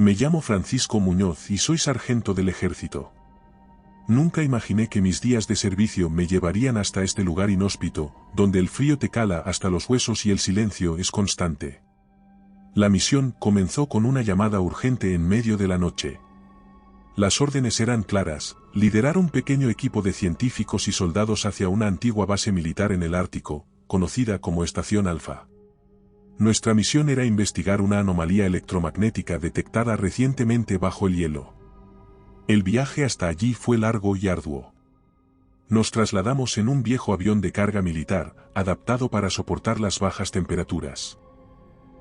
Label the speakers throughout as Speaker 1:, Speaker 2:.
Speaker 1: Me llamo Francisco Muñoz y soy sargento del ejército. Nunca imaginé que mis días de servicio me llevarían hasta este lugar inhóspito, donde el frío te cala hasta los huesos y el silencio es constante. La misión comenzó con una llamada urgente en medio de la noche. Las órdenes eran claras: liderar un pequeño equipo de científicos y soldados hacia una antigua base militar en el Ártico, conocida como Estación Alfa. Nuestra misión era investigar una anomalía electromagnética detectada recientemente bajo el hielo. El viaje hasta allí fue largo y arduo. Nos trasladamos en un viejo avión de carga militar, adaptado para soportar las bajas temperaturas.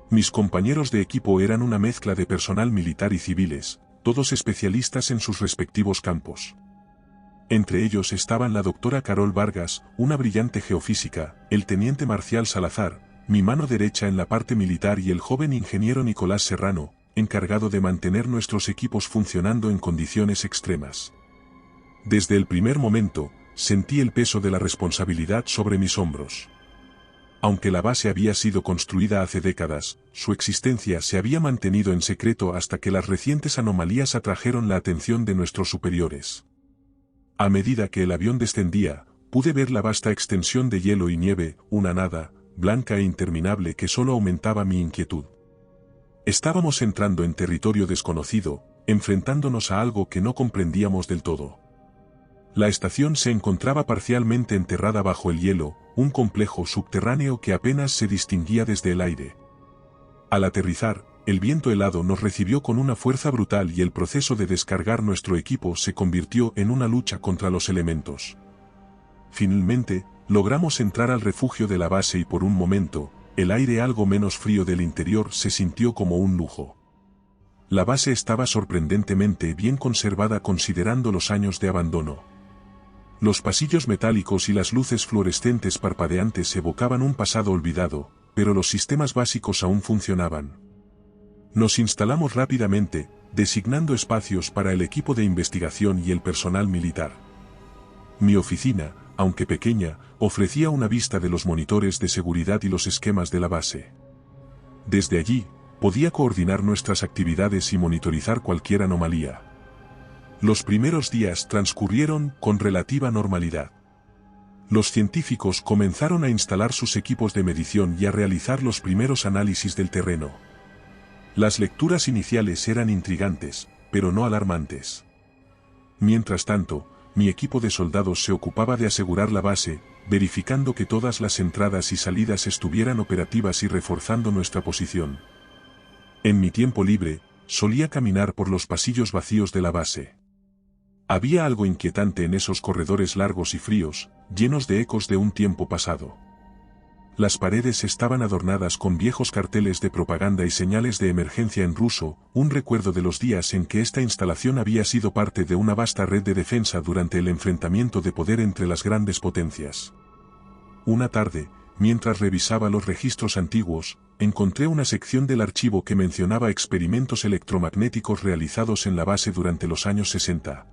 Speaker 1: Mis compañeros de equipo eran una mezcla de personal militar y civiles, todos especialistas en sus respectivos campos. Entre ellos estaban la doctora Carol Vargas, una brillante geofísica, el teniente Marcial Salazar, mi mano derecha en la parte militar, y el joven ingeniero Nicolás Serrano, encargado de mantener nuestros equipos funcionando en condiciones extremas. Desde el primer momento, sentí el peso de la responsabilidad sobre mis hombros. Aunque la base había sido construida hace décadas, su existencia se había mantenido en secreto hasta que las recientes anomalías atrajeron la atención de nuestros superiores. A medida que el avión descendía, pude ver la vasta extensión de hielo y nieve, una nada, blanca e interminable que solo aumentaba mi inquietud. Estábamos entrando en territorio desconocido, enfrentándonos a algo que no comprendíamos del todo. La estación se encontraba parcialmente enterrada bajo el hielo, un complejo subterráneo que apenas se distinguía desde el aire. Al aterrizar, el viento helado nos recibió con una fuerza brutal y el proceso de descargar nuestro equipo se convirtió en una lucha contra los elementos. Finalmente, logramos entrar al refugio de la base y por un momento, el aire algo menos frío del interior se sintió como un lujo. La base estaba sorprendentemente bien conservada considerando los años de abandono. Los pasillos metálicos y las luces fluorescentes parpadeantes evocaban un pasado olvidado, pero los sistemas básicos aún funcionaban. Nos instalamos rápidamente, designando espacios para el equipo de investigación y el personal militar. Mi oficina, aunque pequeña, ofrecía una vista de los monitores de seguridad y los esquemas de la base. Desde allí, podía coordinar nuestras actividades y monitorizar cualquier anomalía. Los primeros días transcurrieron con relativa normalidad. Los científicos comenzaron a instalar sus equipos de medición y a realizar los primeros análisis del terreno. Las lecturas iniciales eran intrigantes, pero no alarmantes. Mientras tanto, mi equipo de soldados se ocupaba de asegurar la base, verificando que todas las entradas y salidas estuvieran operativas y reforzando nuestra posición. En mi tiempo libre, solía caminar por los pasillos vacíos de la base. Había algo inquietante en esos corredores largos y fríos, llenos de ecos de un tiempo pasado. Las paredes estaban adornadas con viejos carteles de propaganda y señales de emergencia en ruso, un recuerdo de los días en que esta instalación había sido parte de una vasta red de defensa durante el enfrentamiento de poder entre las grandes potencias. Una tarde, mientras revisaba los registros antiguos, encontré una sección del archivo que mencionaba experimentos electromagnéticos realizados en la base durante los años 60.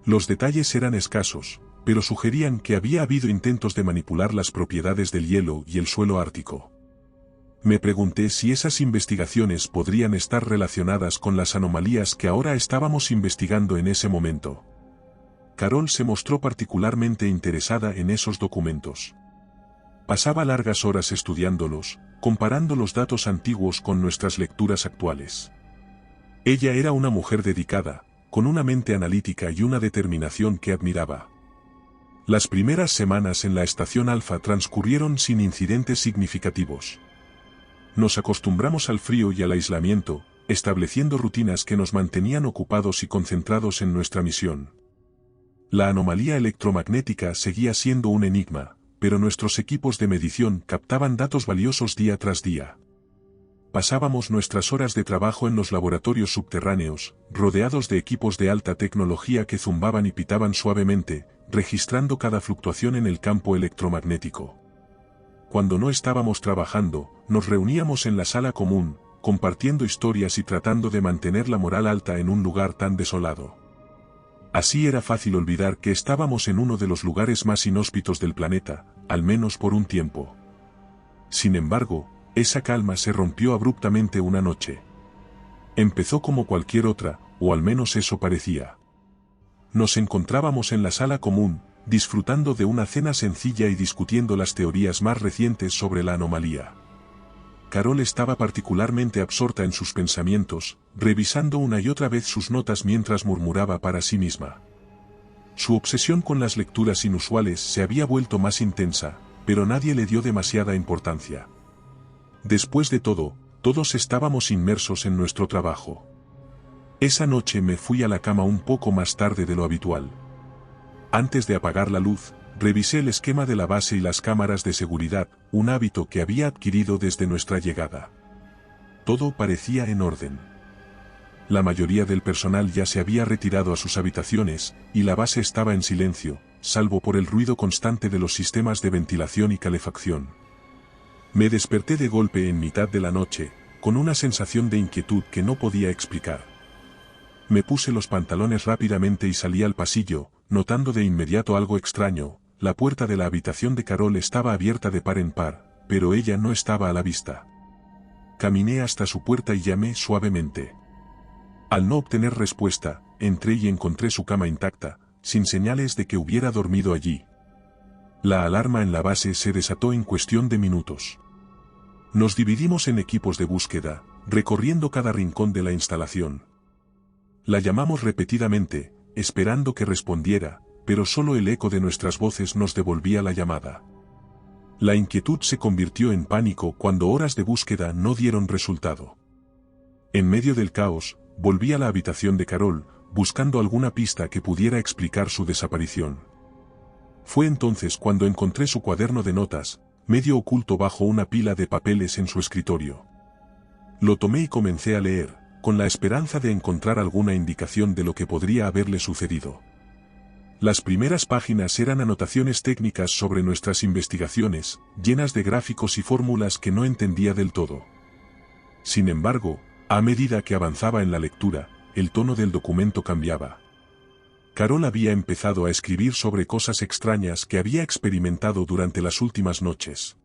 Speaker 1: Los detalles eran escasos, pero sugerían que había habido intentos de manipular las propiedades del hielo y el suelo ártico. Me pregunté si esas investigaciones podrían estar relacionadas con las anomalías que ahora estábamos investigando en ese momento. Carol se mostró particularmente interesada en esos documentos. Pasaba largas horas estudiándolos, comparando los datos antiguos con nuestras lecturas actuales. Ella era una mujer dedicada, con una mente analítica y una determinación que admiraba. Las primeras semanas en la estación Alfa transcurrieron sin incidentes significativos. Nos acostumbramos al frío y al aislamiento, estableciendo rutinas que nos mantenían ocupados y concentrados en nuestra misión. La anomalía electromagnética seguía siendo un enigma, pero nuestros equipos de medición captaban datos valiosos día tras día. Pasábamos nuestras horas de trabajo en los laboratorios subterráneos, rodeados de equipos de alta tecnología que zumbaban y pitaban suavemente, registrando cada fluctuación en el campo electromagnético. Cuando no estábamos trabajando, nos reuníamos en la sala común, compartiendo historias y tratando de mantener la moral alta en un lugar tan desolado. Así era fácil olvidar que estábamos en uno de los lugares más inhóspitos del planeta, al menos por un tiempo. Sin embargo, esa calma se rompió abruptamente una noche. Empezó como cualquier otra, o al menos eso parecía. Nos encontrábamos en la sala común, disfrutando de una cena sencilla y discutiendo las teorías más recientes sobre la anomalía. Carol estaba particularmente absorta en sus pensamientos, revisando una y otra vez sus notas mientras murmuraba para sí misma. Su obsesión con las lecturas inusuales se había vuelto más intensa, pero nadie le dio demasiada importancia. Después de todo, todos estábamos inmersos en nuestro trabajo. Esa noche me fui a la cama un poco más tarde de lo habitual. Antes de apagar la luz, revisé el esquema de la base y las cámaras de seguridad, un hábito que había adquirido desde nuestra llegada. Todo parecía en orden. La mayoría del personal ya se había retirado a sus habitaciones, y la base estaba en silencio, salvo por el ruido constante de los sistemas de ventilación y calefacción. Me desperté de golpe en mitad de la noche, con una sensación de inquietud que no podía explicar. Me puse los pantalones rápidamente y salí al pasillo, notando de inmediato algo extraño. La puerta de la habitación de Carol estaba abierta de par en par, pero ella no estaba a la vista. Caminé hasta su puerta y llamé suavemente. Al no obtener respuesta, entré y encontré su cama intacta, sin señales de que hubiera dormido allí. La alarma en la base se desató en cuestión de minutos. Nos dividimos en equipos de búsqueda, recorriendo cada rincón de la instalación. La llamamos repetidamente, esperando que respondiera, pero solo el eco de nuestras voces nos devolvía la llamada. La inquietud se convirtió en pánico cuando horas de búsqueda no dieron resultado. En medio del caos, volví a la habitación de Carol, buscando alguna pista que pudiera explicar su desaparición. Fue entonces cuando encontré su cuaderno de notas, medio oculto bajo una pila de papeles en su escritorio. Lo tomé y comencé a leer, con la esperanza de encontrar alguna indicación de lo que podría haberle sucedido. Las primeras páginas eran anotaciones técnicas sobre nuestras investigaciones, llenas de gráficos y fórmulas que no entendía del todo. Sin embargo, a medida que avanzaba en la lectura, el tono del documento cambiaba. Carol había empezado a escribir sobre cosas extrañas que había experimentado durante las últimas noches.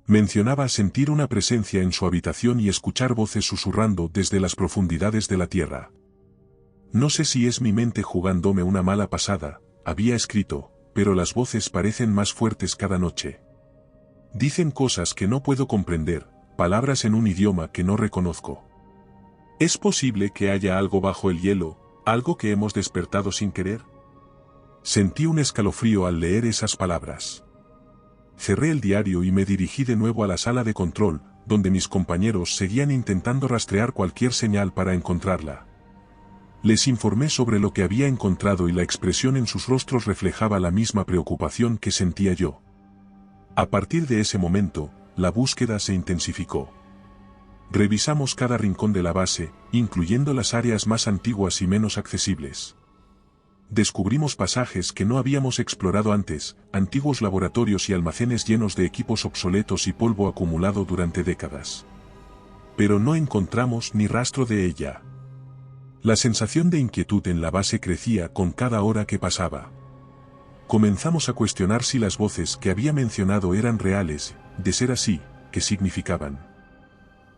Speaker 1: Mencionaba sentir una presencia en su habitación y escuchar voces susurrando desde las profundidades de la tierra. No sé si es mi mente jugándome una mala pasada, había escrito, pero las voces parecen más fuertes cada noche. Dicen cosas que no puedo comprender, palabras en un idioma que no reconozco. ¿Es posible que haya algo bajo el hielo, algo que hemos despertado sin querer? Sentí un escalofrío al leer esas palabras. Cerré el diario y me dirigí de nuevo a la sala de control, donde mis compañeros seguían intentando rastrear cualquier señal para encontrarla. Les informé sobre lo que había encontrado y la expresión en sus rostros reflejaba la misma preocupación que sentía yo. A partir de ese momento, la búsqueda se intensificó. Revisamos cada rincón de la base, incluyendo las áreas más antiguas y menos accesibles. Descubrimos pasajes que no habíamos explorado antes, antiguos laboratorios y almacenes llenos de equipos obsoletos y polvo acumulado durante décadas. Pero no encontramos ni rastro de ella. La sensación de inquietud en la base crecía con cada hora que pasaba. Comenzamos a cuestionar si las voces que había mencionado eran reales, de ser así, ¿qué significaban?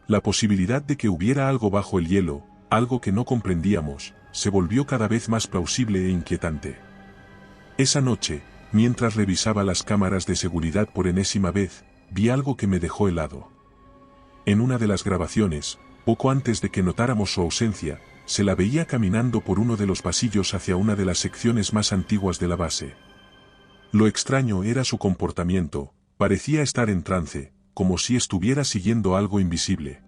Speaker 1: La posibilidad de que hubiera algo bajo el hielo, algo que no comprendíamos, se volvió cada vez más plausible e inquietante. Esa noche, mientras revisaba las cámaras de seguridad por enésima vez, vi algo que me dejó helado. En una de las grabaciones, poco antes de que notáramos su ausencia, se la veía caminando por uno de los pasillos hacia una de las secciones más antiguas de la base. Lo extraño era su comportamiento, parecía estar en trance, como si estuviera siguiendo algo invisible.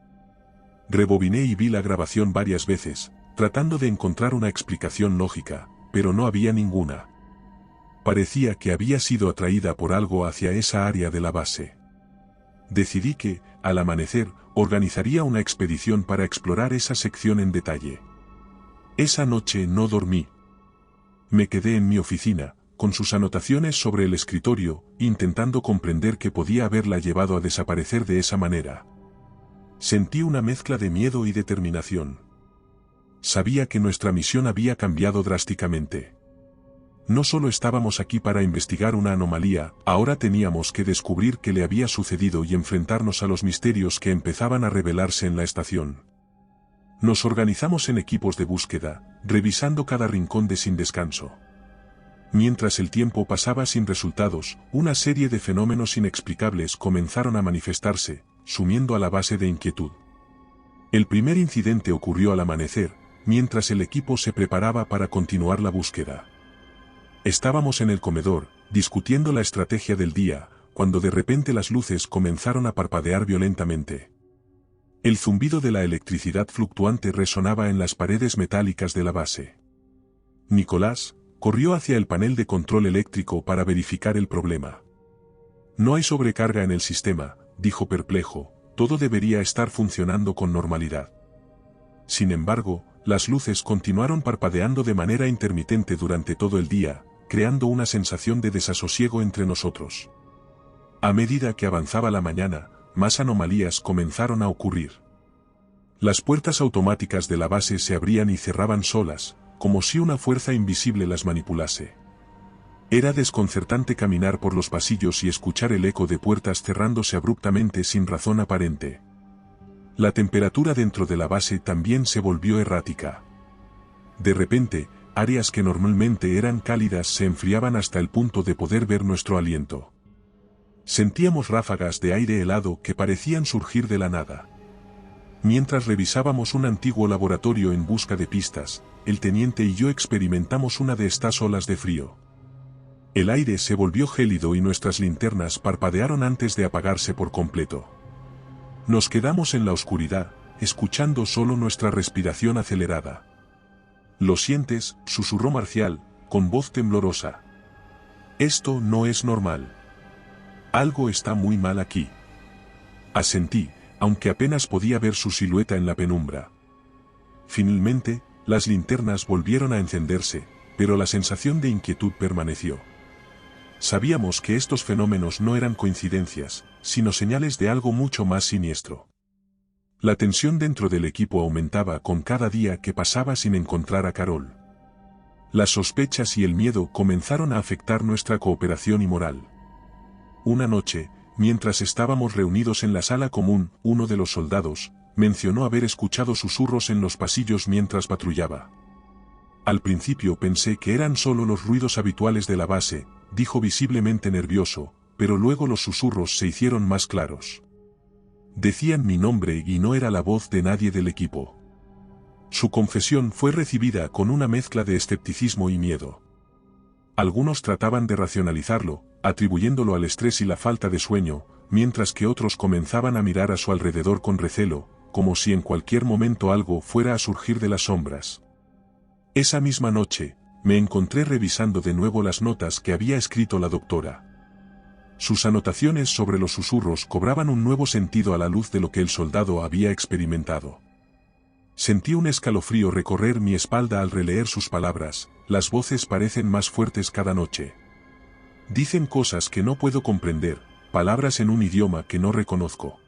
Speaker 1: Rebobiné y vi la grabación varias veces, tratando de encontrar una explicación lógica, pero no había ninguna. Parecía que había sido atraída por algo hacia esa área de la base. Decidí que, al amanecer, organizaría una expedición para explorar esa sección en detalle. Esa noche no dormí. Me quedé en mi oficina, con sus anotaciones sobre el escritorio, intentando comprender qué podía haberla llevado a desaparecer de esa manera. Sentí una mezcla de miedo y determinación. Sabía que nuestra misión había cambiado drásticamente. No solo estábamos aquí para investigar una anomalía, ahora teníamos que descubrir qué le había sucedido y enfrentarnos a los misterios que empezaban a revelarse en la estación. Nos organizamos en equipos de búsqueda, revisando cada rincón sin descanso. Mientras el tiempo pasaba sin resultados, una serie de fenómenos inexplicables comenzaron a manifestarse, sumiendo a la base de inquietud. El primer incidente ocurrió al amanecer, mientras el equipo se preparaba para continuar la búsqueda. Estábamos en el comedor, discutiendo la estrategia del día, cuando de repente las luces comenzaron a parpadear violentamente. El zumbido de la electricidad fluctuante resonaba en las paredes metálicas de la base. Nicolás corrió hacia el panel de control eléctrico para verificar el problema. No hay sobrecarga en el sistema, dijo perplejo, todo debería estar funcionando con normalidad. Sin embargo, las luces continuaron parpadeando de manera intermitente durante todo el día, creando una sensación de desasosiego entre nosotros. A medida que avanzaba la mañana, más anomalías comenzaron a ocurrir. Las puertas automáticas de la base se abrían y cerraban solas, como si una fuerza invisible las manipulase. Era desconcertante caminar por los pasillos y escuchar el eco de puertas cerrándose abruptamente sin razón aparente. La temperatura dentro de la base también se volvió errática. De repente, áreas que normalmente eran cálidas se enfriaban hasta el punto de poder ver nuestro aliento. Sentíamos ráfagas de aire helado que parecían surgir de la nada. Mientras revisábamos un antiguo laboratorio en busca de pistas, el teniente y yo experimentamos una de estas olas de frío. El aire se volvió gélido y nuestras linternas parpadearon antes de apagarse por completo. Nos quedamos en la oscuridad, escuchando solo nuestra respiración acelerada. «¿Lo sientes?», susurró Marcial, con voz temblorosa. «Esto no es normal. Algo está muy mal aquí». Asentí, aunque apenas podía ver su silueta en la penumbra. Finalmente, las linternas volvieron a encenderse, pero la sensación de inquietud permaneció. Sabíamos que estos fenómenos no eran coincidencias, sino señales de algo mucho más siniestro. La tensión dentro del equipo aumentaba con cada día que pasaba sin encontrar a Carol. Las sospechas y el miedo comenzaron a afectar nuestra cooperación y moral. Una noche, mientras estábamos reunidos en la sala común, uno de los soldados mencionó haber escuchado susurros en los pasillos mientras patrullaba. Al principio pensé que eran solo los ruidos habituales de la base, dijo visiblemente nervioso, pero luego los susurros se hicieron más claros. Decían mi nombre y no era la voz de nadie del equipo. Su confesión fue recibida con una mezcla de escepticismo y miedo. Algunos trataban de racionalizarlo, atribuyéndolo al estrés y la falta de sueño, mientras que otros comenzaban a mirar a su alrededor con recelo, como si en cualquier momento algo fuera a surgir de las sombras. Esa misma noche, me encontré revisando de nuevo las notas que había escrito la doctora. Sus anotaciones sobre los susurros cobraban un nuevo sentido a la luz de lo que el soldado había experimentado. Sentí un escalofrío recorrer mi espalda al releer sus palabras, las voces parecen más fuertes cada noche. Dicen cosas que no puedo comprender, palabras en un idioma que no reconozco.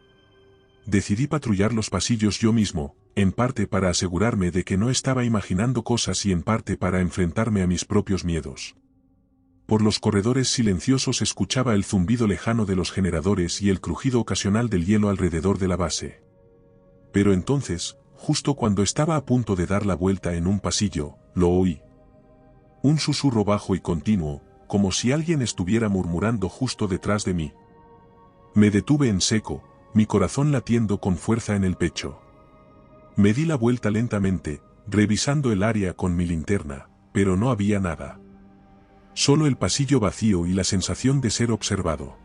Speaker 1: Decidí patrullar los pasillos yo mismo, en parte para asegurarme de que no estaba imaginando cosas y en parte para enfrentarme a mis propios miedos. Por los corredores silenciosos escuchaba el zumbido lejano de los generadores y el crujido ocasional del hielo alrededor de la base. Pero entonces, justo cuando estaba a punto de dar la vuelta en un pasillo, lo oí. Un susurro bajo y continuo, como si alguien estuviera murmurando justo detrás de mí. Me detuve en seco, mi corazón latiendo con fuerza en el pecho. Me di la vuelta lentamente, revisando el área con mi linterna, pero no había nada. Solo el pasillo vacío y la sensación de ser observado.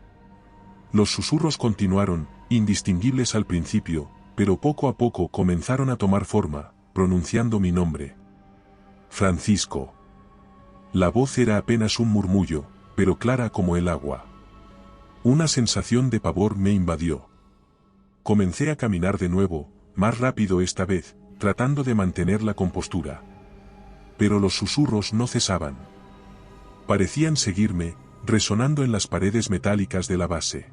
Speaker 1: Los susurros continuaron, indistinguibles al principio, pero poco a poco comenzaron a tomar forma, pronunciando mi nombre. Francisco. La voz era apenas un murmullo, pero clara como el agua. Una sensación de pavor me invadió. Comencé a caminar de nuevo, más rápido esta vez, tratando de mantener la compostura. Pero los susurros no cesaban. Parecían seguirme, resonando en las paredes metálicas de la base.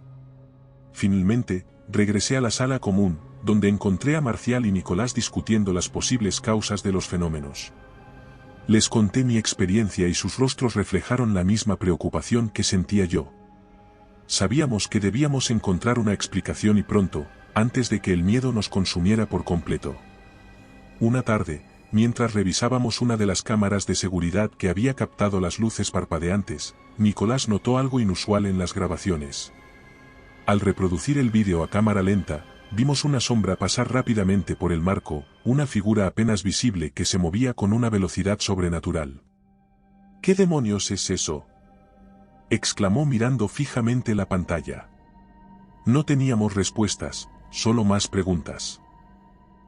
Speaker 1: Finalmente, regresé a la sala común, donde encontré a Marcial y Nicolás discutiendo las posibles causas de los fenómenos. Les conté mi experiencia y sus rostros reflejaron la misma preocupación que sentía yo. Sabíamos que debíamos encontrar una explicación y pronto, antes de que el miedo nos consumiera por completo. Una tarde, mientras revisábamos una de las cámaras de seguridad que había captado las luces parpadeantes, Nicolás notó algo inusual en las grabaciones. Al reproducir el vídeo a cámara lenta, vimos una sombra pasar rápidamente por el marco, una figura apenas visible que se movía con una velocidad sobrenatural. ¿Qué demonios es eso?, exclamó mirando fijamente la pantalla. No teníamos respuestas, solo más preguntas.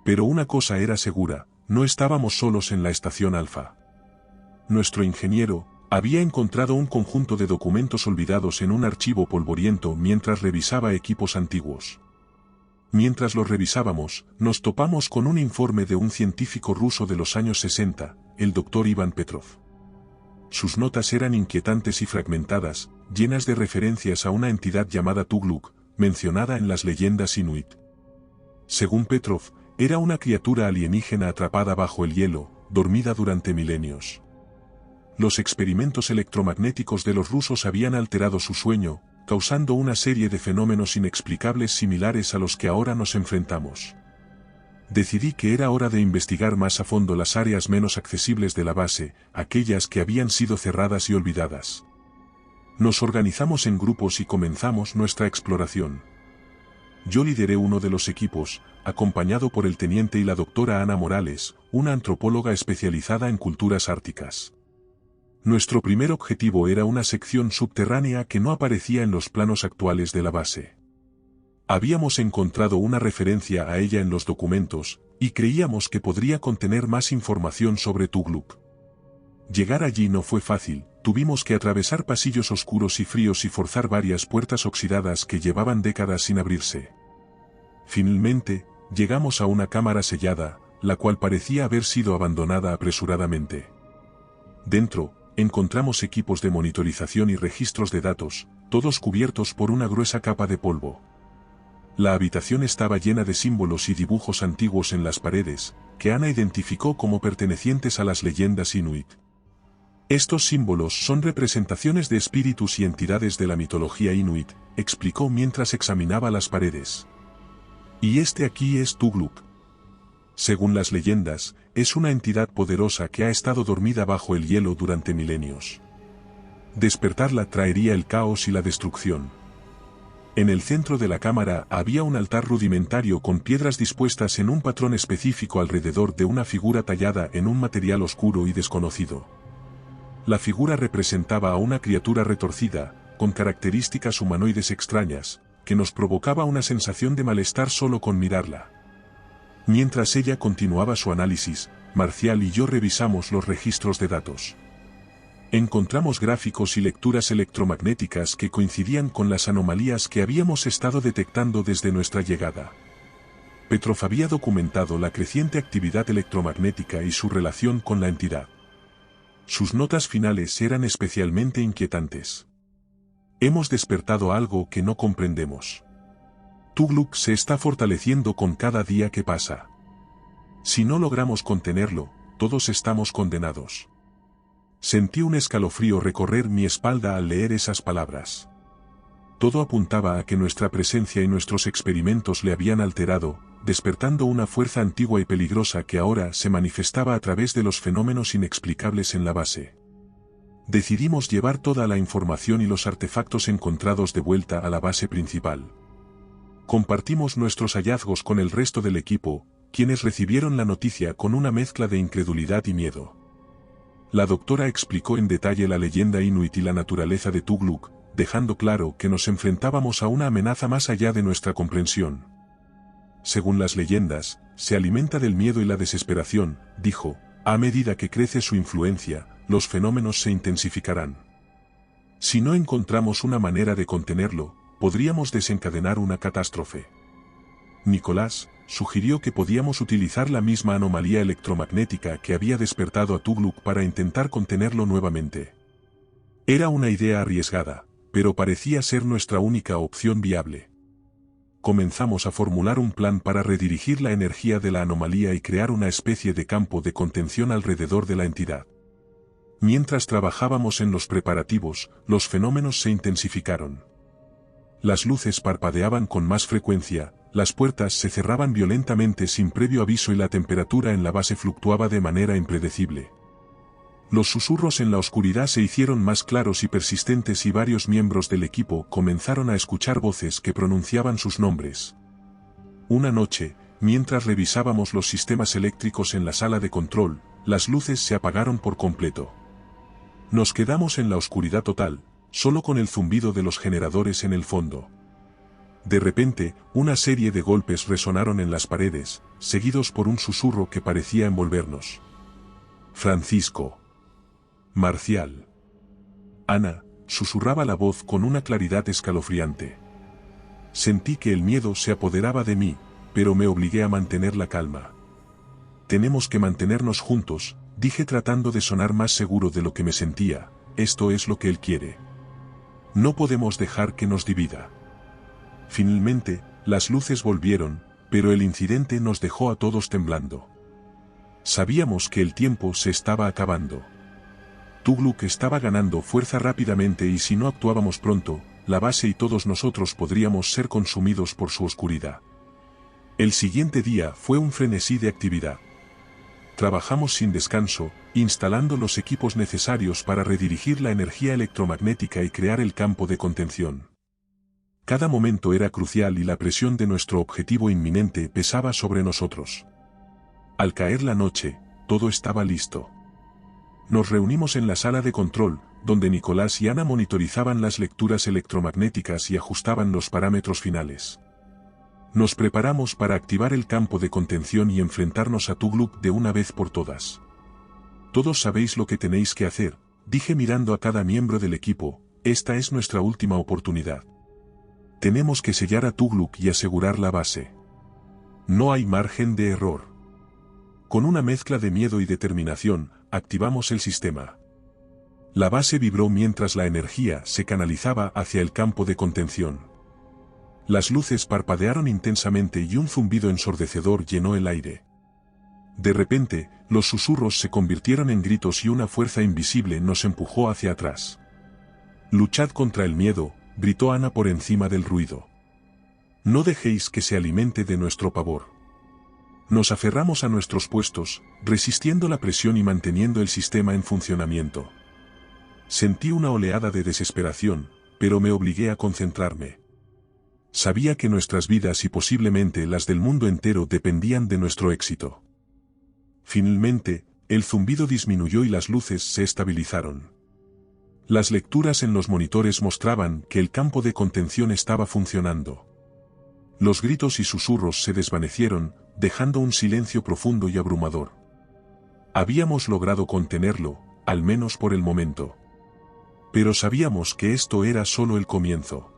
Speaker 1: Pero una cosa era segura, no estábamos solos en la estación Alfa. Nuestro ingeniero había encontrado un conjunto de documentos olvidados en un archivo polvoriento mientras revisaba equipos antiguos. Mientras los revisábamos, nos topamos con un informe de un científico ruso de los años 60, el Dr. Iván Petrov. Sus notas eran inquietantes y fragmentadas, llenas de referencias a una entidad llamada Tugluk, mencionada en las leyendas inuit. Según Petrov, era una criatura alienígena atrapada bajo el hielo, dormida durante milenios. Los experimentos electromagnéticos de los rusos habían alterado su sueño, causando una serie de fenómenos inexplicables similares a los que ahora nos enfrentamos. Decidí que era hora de investigar más a fondo las áreas menos accesibles de la base, aquellas que habían sido cerradas y olvidadas. Nos organizamos en grupos y comenzamos nuestra exploración. Yo lideré uno de los equipos, acompañado por el teniente y la doctora Ana Morales, una antropóloga especializada en culturas árticas. Nuestro primer objetivo era una sección subterránea que no aparecía en los planos actuales de la base. Habíamos encontrado una referencia a ella en los documentos, y creíamos que podría contener más información sobre Tugluk. Llegar allí no fue fácil, tuvimos que atravesar pasillos oscuros y fríos y forzar varias puertas oxidadas que llevaban décadas sin abrirse. Finalmente, llegamos a una cámara sellada, la cual parecía haber sido abandonada apresuradamente. Dentro, encontramos equipos de monitorización y registros de datos, todos cubiertos por una gruesa capa de polvo. La habitación estaba llena de símbolos y dibujos antiguos en las paredes, que Ana identificó como pertenecientes a las leyendas inuit. Estos símbolos son representaciones de espíritus y entidades de la mitología inuit, explicó mientras examinaba las paredes. Y este aquí es Tugluk. Según las leyendas, es una entidad poderosa que ha estado dormida bajo el hielo durante milenios. Despertarla traería el caos y la destrucción. En el centro de la cámara había un altar rudimentario con piedras dispuestas en un patrón específico alrededor de una figura tallada en un material oscuro y desconocido. La figura representaba a una criatura retorcida, con características humanoides extrañas, que nos provocaba una sensación de malestar solo con mirarla. Mientras ella continuaba su análisis, Marcial y yo revisamos los registros de datos. Encontramos gráficos y lecturas electromagnéticas que coincidían con las anomalías que habíamos estado detectando desde nuestra llegada. Petrov había documentado la creciente actividad electromagnética y su relación con la entidad. Sus notas finales eran especialmente inquietantes. Hemos despertado algo que no comprendemos. Tugluk se está fortaleciendo con cada día que pasa. Si no logramos contenerlo, todos estamos condenados. Sentí un escalofrío recorrer mi espalda al leer esas palabras. Todo apuntaba a que nuestra presencia y nuestros experimentos le habían alterado, despertando una fuerza antigua y peligrosa que ahora se manifestaba a través de los fenómenos inexplicables en la base. Decidimos llevar toda la información y los artefactos encontrados de vuelta a la base principal. Compartimos nuestros hallazgos con el resto del equipo, quienes recibieron la noticia con una mezcla de incredulidad y miedo. La doctora explicó en detalle la leyenda inuit y la naturaleza de Tugluk, dejando claro que nos enfrentábamos a una amenaza más allá de nuestra comprensión. Según las leyendas, se alimenta del miedo y la desesperación, dijo, a medida que crece su influencia, los fenómenos se intensificarán. Si no encontramos una manera de contenerlo, podríamos desencadenar una catástrofe. Nicolás sugirió que podíamos utilizar la misma anomalía electromagnética que había despertado a Tugluk para intentar contenerlo nuevamente. Era una idea arriesgada, pero parecía ser nuestra única opción viable. Comenzamos a formular un plan para redirigir la energía de la anomalía y crear una especie de campo de contención alrededor de la entidad. Mientras trabajábamos en los preparativos, los fenómenos se intensificaron. Las luces parpadeaban con más frecuencia, Las puertas se cerraban violentamente sin previo aviso y la temperatura en la base fluctuaba de manera impredecible. Los susurros en la oscuridad se hicieron más claros y persistentes y varios miembros del equipo comenzaron a escuchar voces que pronunciaban sus nombres. Una noche, mientras revisábamos los sistemas eléctricos en la sala de control, las luces se apagaron por completo. Nos quedamos en la oscuridad total, solo con el zumbido de los generadores en el fondo. De repente, una serie de golpes resonaron en las paredes, seguidos por un susurro que parecía envolvernos. Francisco. Marcial. Ana, susurraba la voz con una claridad escalofriante. Sentí que el miedo se apoderaba de mí, pero me obligué a mantener la calma. Tenemos que mantenernos juntos, dije tratando de sonar más seguro de lo que me sentía, esto es lo que él quiere. No podemos dejar que nos divida. Finalmente, las luces volvieron, pero el incidente nos dejó a todos temblando. Sabíamos que el tiempo se estaba acabando. Tughluq estaba ganando fuerza rápidamente y si no actuábamos pronto, la base y todos nosotros podríamos ser consumidos por su oscuridad. El siguiente día fue un frenesí de actividad. Trabajamos sin descanso, instalando los equipos necesarios para redirigir la energía electromagnética y crear el campo de contención. Cada momento era crucial y la presión de nuestro objetivo inminente pesaba sobre nosotros. Al caer la noche, todo estaba listo. Nos reunimos en la sala de control, donde Nicolás y Ana monitorizaban las lecturas electromagnéticas y ajustaban los parámetros finales. Nos preparamos para activar el campo de contención y enfrentarnos a Tughluq de una vez por todas. Todos sabéis lo que tenéis que hacer, dije mirando a cada miembro del equipo, esta es nuestra última oportunidad. Tenemos que sellar a Tughluq y asegurar la base. No hay margen de error. Con una mezcla de miedo y determinación, activamos el sistema. La base vibró mientras la energía se canalizaba hacia el campo de contención. Las luces parpadearon intensamente y un zumbido ensordecedor llenó el aire. De repente, los susurros se convirtieron en gritos y una fuerza invisible nos empujó hacia atrás. «Luchad contra el miedo», gritó Ana por encima del ruido. «No dejéis que se alimente de nuestro pavor». Nos aferramos a nuestros puestos, resistiendo la presión y manteniendo el sistema en funcionamiento. Sentí una oleada de desesperación, pero me obligué a concentrarme. Sabía que nuestras vidas y posiblemente las del mundo entero dependían de nuestro éxito. Finalmente, el zumbido disminuyó y las luces se estabilizaron. Las lecturas en los monitores mostraban que el campo de contención estaba funcionando. Los gritos y susurros se desvanecieron, dejando un silencio profundo y abrumador. Habíamos logrado contenerlo, al menos por el momento. Pero sabíamos que esto era solo el comienzo.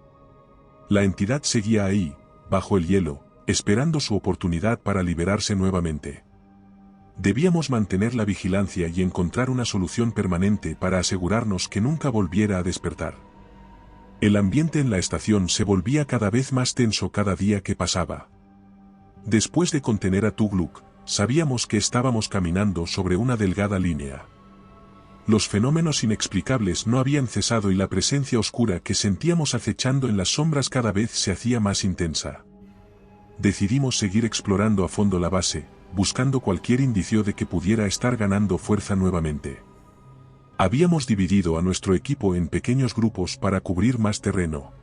Speaker 1: La entidad seguía ahí, bajo el hielo, esperando su oportunidad para liberarse nuevamente. Debíamos mantener la vigilancia y encontrar una solución permanente para asegurarnos que nunca volviera a despertar. El ambiente en la estación se volvía cada vez más tenso cada día que pasaba. Después de contener a Tughluq, sabíamos que estábamos caminando sobre una delgada línea. Los fenómenos inexplicables no habían cesado y la presencia oscura que sentíamos acechando en las sombras cada vez se hacía más intensa. Decidimos seguir explorando a fondo la base, buscando cualquier indicio de que pudiera estar ganando fuerza nuevamente. Habíamos dividido a nuestro equipo en pequeños grupos para cubrir más terreno.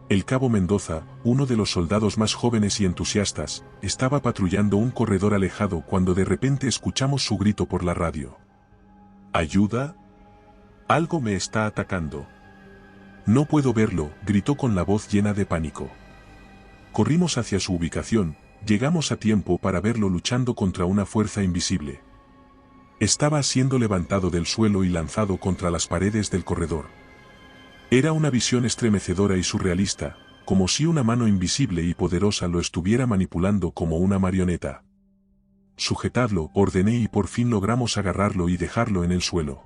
Speaker 1: El cabo Mendoza, uno de los soldados más jóvenes y entusiastas, estaba patrullando un corredor alejado cuando de repente escuchamos su grito por la radio. ¿Ayuda? Algo me está atacando. No puedo verlo, gritó con la voz llena de pánico. Corrimos hacia su ubicación, llegamos a tiempo para verlo luchando contra una fuerza invisible. Estaba siendo levantado del suelo y lanzado contra las paredes del corredor. Era una visión estremecedora y surrealista, como si una mano invisible y poderosa lo estuviera manipulando como una marioneta. Sujetadlo, ordené y por fin logramos agarrarlo y dejarlo en el suelo.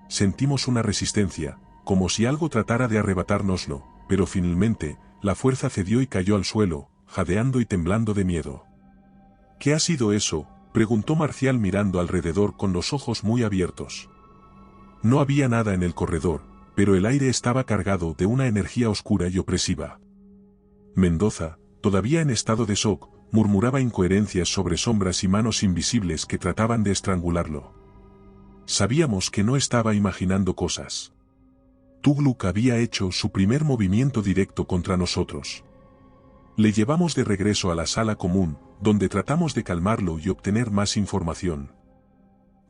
Speaker 1: Sentimos una resistencia, como si algo tratara de arrebatárnoslo, pero finalmente, la fuerza cedió y cayó al suelo, jadeando y temblando de miedo. ¿Qué ha sido eso?, preguntó Marcial mirando alrededor con los ojos muy abiertos. No había nada en el corredor, pero el aire estaba cargado de una energía oscura y opresiva. Mendoza, todavía en estado de shock, murmuraba incoherencias sobre sombras y manos invisibles que trataban de estrangularlo. Sabíamos que no estaba imaginando cosas. Tugluk había hecho su primer movimiento directo contra nosotros. Le llevamos de regreso a la sala común, donde tratamos de calmarlo y obtener más información.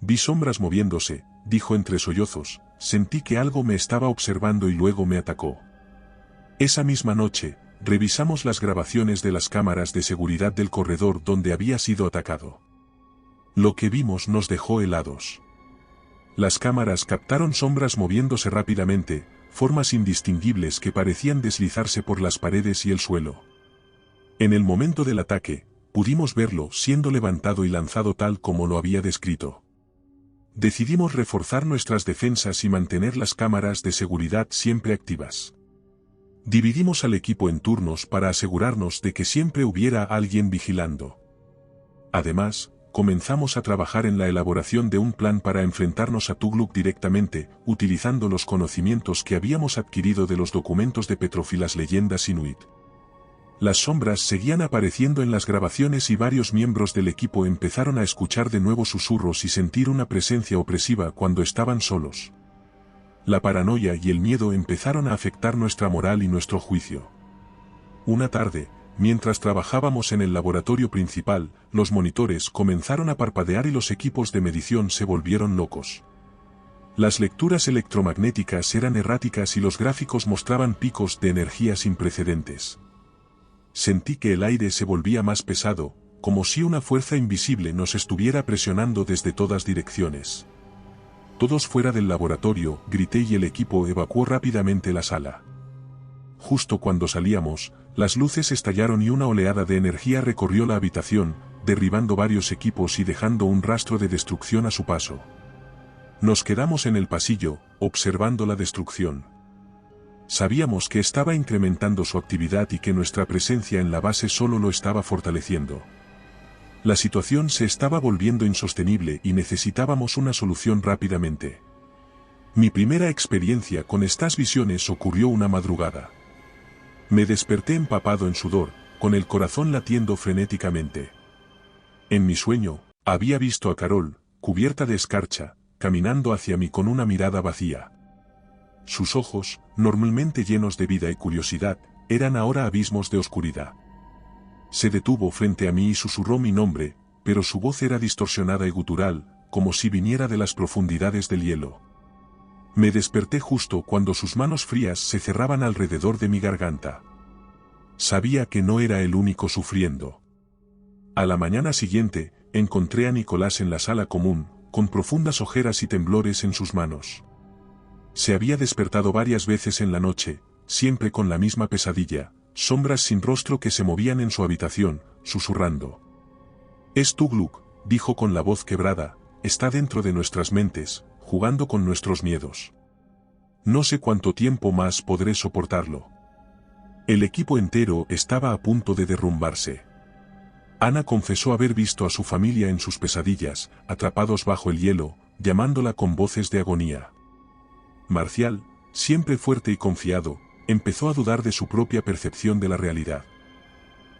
Speaker 1: Vi sombras moviéndose, dijo entre sollozos, sentí que algo me estaba observando y luego me atacó. Esa misma noche, revisamos las grabaciones de las cámaras de seguridad del corredor donde había sido atacado. Lo que vimos nos dejó helados. Las cámaras captaron sombras moviéndose rápidamente, formas indistinguibles que parecían deslizarse por las paredes y el suelo. En el momento del ataque, pudimos verlo siendo levantado y lanzado tal como lo había descrito. Decidimos reforzar nuestras defensas y mantener las cámaras de seguridad siempre activas. Dividimos al equipo en turnos para asegurarnos de que siempre hubiera alguien vigilando. Además, comenzamos a trabajar en la elaboración de un plan para enfrentarnos a Tugluk directamente, utilizando los conocimientos que habíamos adquirido de los documentos de Petrov y las leyendas inuit. Las sombras seguían apareciendo en las grabaciones y varios miembros del equipo empezaron a escuchar de nuevo susurros y sentir una presencia opresiva cuando estaban solos. La paranoia y el miedo empezaron a afectar nuestra moral y nuestro juicio. Una tarde, mientras trabajábamos en el laboratorio principal, los monitores comenzaron a parpadear y los equipos de medición se volvieron locos. Las lecturas electromagnéticas eran erráticas y los gráficos mostraban picos de energía sin precedentes. Sentí que el aire se volvía más pesado, como si una fuerza invisible nos estuviera presionando desde todas direcciones. Todos fuera del laboratorio, grité y el equipo evacuó rápidamente la sala. Justo cuando salíamos, las luces estallaron y una oleada de energía recorrió la habitación, derribando varios equipos y dejando un rastro de destrucción a su paso. Nos quedamos en el pasillo, observando la destrucción. Sabíamos que estaba incrementando su actividad y que nuestra presencia en la base solo lo estaba fortaleciendo. La situación se estaba volviendo insostenible y necesitábamos una solución rápidamente. Mi primera experiencia con estas visiones ocurrió una madrugada. Me desperté empapado en sudor, con el corazón latiendo frenéticamente. En mi sueño, había visto a Carol, cubierta de escarcha, caminando hacia mí con una mirada vacía. Sus ojos, normalmente llenos de vida y curiosidad, eran ahora abismos de oscuridad. Se detuvo frente a mí y susurró mi nombre, pero su voz era distorsionada y gutural, como si viniera de las profundidades del hielo. Me desperté justo cuando sus manos frías se cerraban alrededor de mi garganta. Sabía que no era el único sufriendo. A la mañana siguiente, encontré a Nicolás en la sala común, con profundas ojeras y temblores en sus manos. Se había despertado varias veces en la noche, siempre con la misma pesadilla, sombras sin rostro que se movían en su habitación, susurrando. Es Tugluk, dijo con la voz quebrada, está dentro de nuestras mentes, jugando con nuestros miedos. No sé cuánto tiempo más podré soportarlo. El equipo entero estaba a punto de derrumbarse. Ana confesó haber visto a su familia en sus pesadillas, atrapados bajo el hielo, llamándola con voces de agonía. Marcial, siempre fuerte y confiado, empezó a dudar de su propia percepción de la realidad.